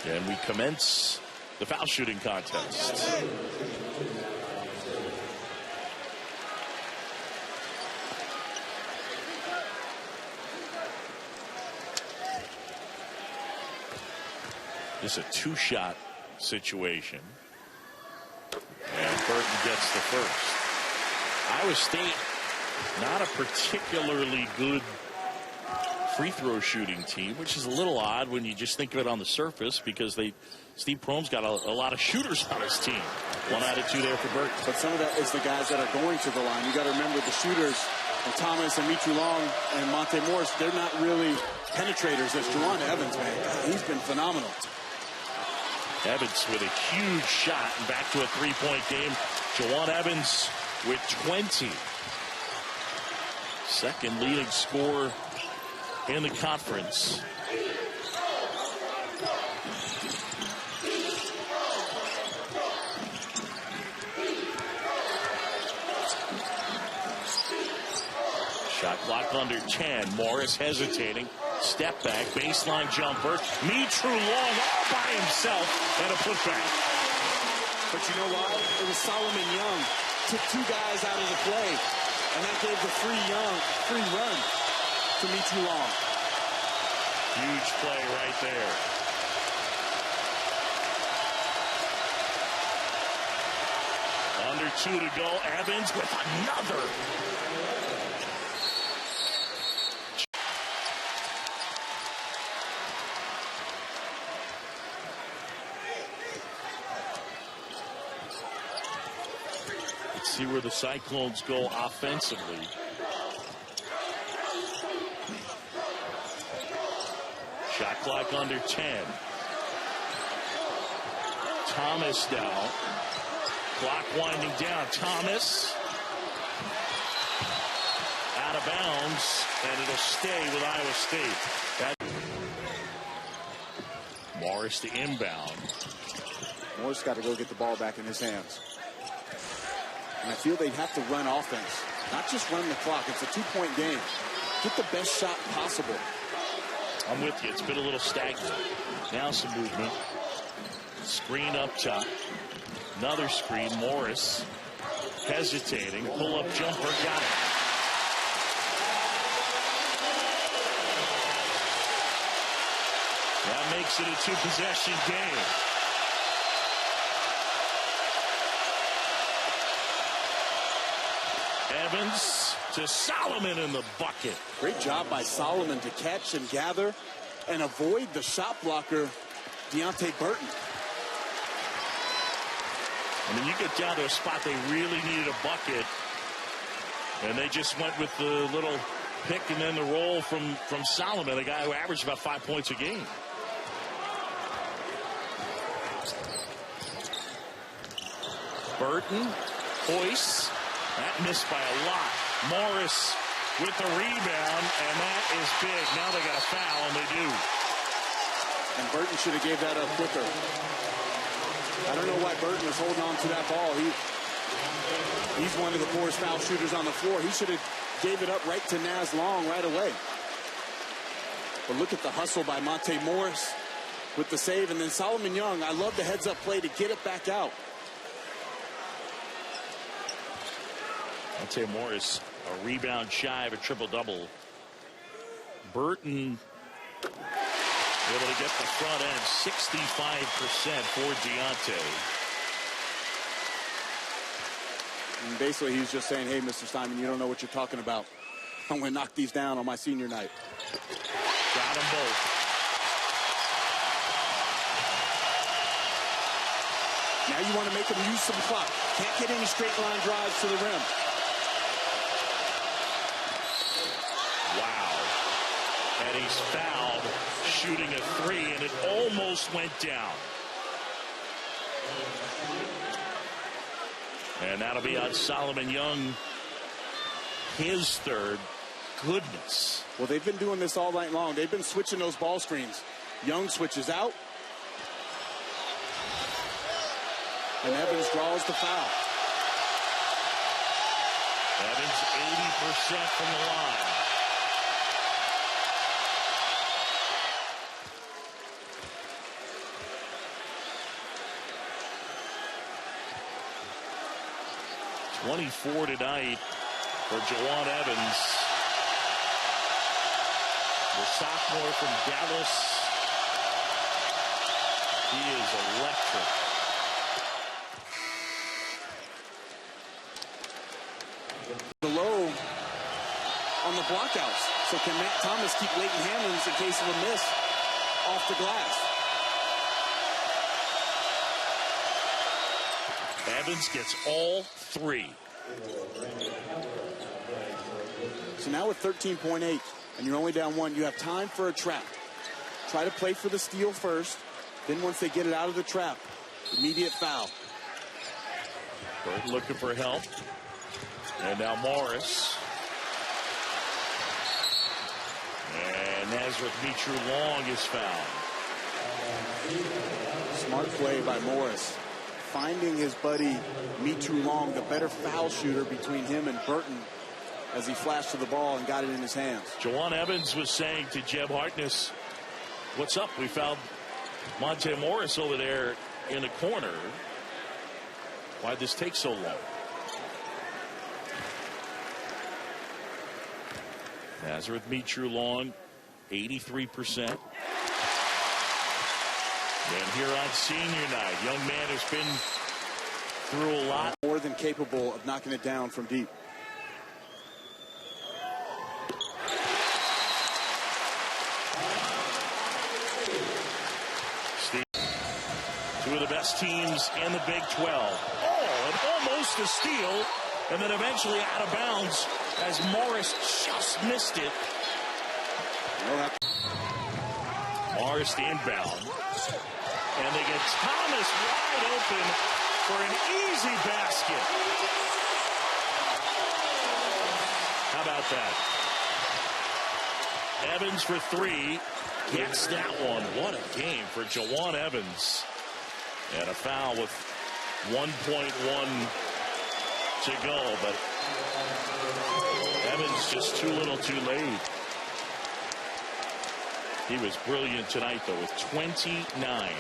And we commence the foul shooting contest. This is a two-shot situation. And Burton gets the first. Iowa State, not a particularly good free throw shooting team, which is a little odd when you just think of it on the surface, because Steve Prohm's got a lot of shooters on his team. 1 out of 2 there for Burton. But some of that is the guys that are going to the line. You got to remember the shooters, and Thomas and Mitru Long and Monte Morris, they're not really penetrators. As Juwan Evans, man, God, he's been phenomenal. Evans with a huge shot and back to a three-point game. Juwan Evans with 20. Second leading scorer in the conference. Shot clock under 10. Morris hesitating. Step back. Baseline jumper. Mitru Long all by himself. And a putback. But you know what? It was Solomon Young. Took 2 guys out of the play. And that gave the free run to Mitru Long. Huge play right there. Under 2 to go. Evans with another. Let's see where the Cyclones go offensively. Shot clock under 10. Thomas now. Clock winding down. Thomas out of bounds, and it'll stay with Iowa State. Morris to inbound. Morris got to go get the ball back in his hands. And I feel they have to run offense, not just run the clock. It's a 2-point game. Get the best shot possible. I'm with you. It's been a little stagnant. Now some movement. Screen up top. Another screen. Morris hesitating. Pull-up jumper. Got it. That makes it a 2-possession game. Evans to Solomon in the bucket. Great job by Solomon to catch and gather and avoid the shot blocker, Deonte Burton. I mean, you get down to a spot they really needed a bucket, and they just went with the little pick and then the roll from Solomon, a guy who averaged about 5 points a game. Burton hoists. That missed by a lot. Morris with the rebound, and that is big. Now they got a foul, and they do. And Burton should have gave that up quicker. I don't know why Burton was holding on to that ball. He's one of the poorest foul shooters on the floor. He should have gave it up right to Naz Long right away. But look at the hustle by Monte Morris with the save. And then Solomon Young, I love the heads-up play to get it back out. Monte Morris, a rebound shy of a triple-double. Burton able to get the front end, 65% for Deonte. And basically, he's just saying, hey, Mr. Simon, you don't know what you're talking about. I'm going to knock these down on my senior night. Got them both. Now you want to make him use some clock. Can't get any straight line drives to the rim. Wow. And he's fouled shooting a three, and it almost went down. And that'll be on Solomon Young, his third. Goodness. Well, they've been doing this all night long. They've been switching those ball screens. Young switches out. And Evans draws the foul. Evans 80% from the line. .24 tonight for Jawan Evans, the sophomore from Dallas. He is electric. Below on the blockouts. So can Matt Thomas keep Leighton Hammonds in case of a miss off the glass? Evans gets all three. So now with 13.8 and you're only down one, you have time for a trap. Try to play for the steal first. Then once they get it out of the trap, immediate foul. Burton looking for help. And now Morris. And Nazareth Mitru Long is fouled. Smart play by Morris. Finding his buddy Mitru Long, the better foul shooter between him and Burton, as he flashed to the ball and got it in his hands. Jawan Evans was saying to Jeb Hartness, "What's up? We found Monte Morris over there in the corner. Why'd this take so long?" Nazareth Mitru Long, 83%. And here on senior night, young man has been through a lot. More than capable of knocking it down from deep. Two of the best teams in the Big 12. Oh, and almost a steal, and then eventually out of bounds as Morris just missed it. Morris the inbound. And they get Thomas wide open for an easy basket. How about that? Evans for three. Gets that one. What a game for Jawan Evans. And a foul with 1.1 to go. But Evans just too little too late. He was brilliant tonight, though, with 29.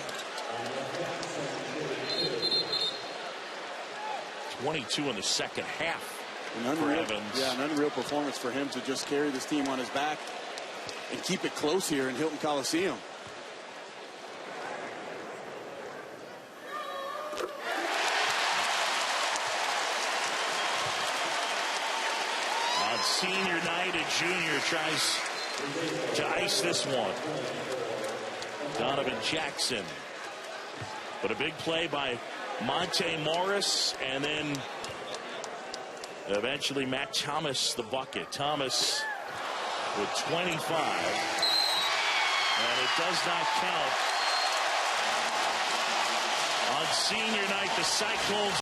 22 in the second half for Evans. Yeah, an unreal performance for him to just carry this team on his back and keep it close here in Hilton Coliseum. On senior night, a junior tries to ice this one. Donovan Jackson. But a big play by Monte Morris, and then eventually Matt Thomas the bucket. Thomas with 25, and it does not count. On senior night, the Cyclones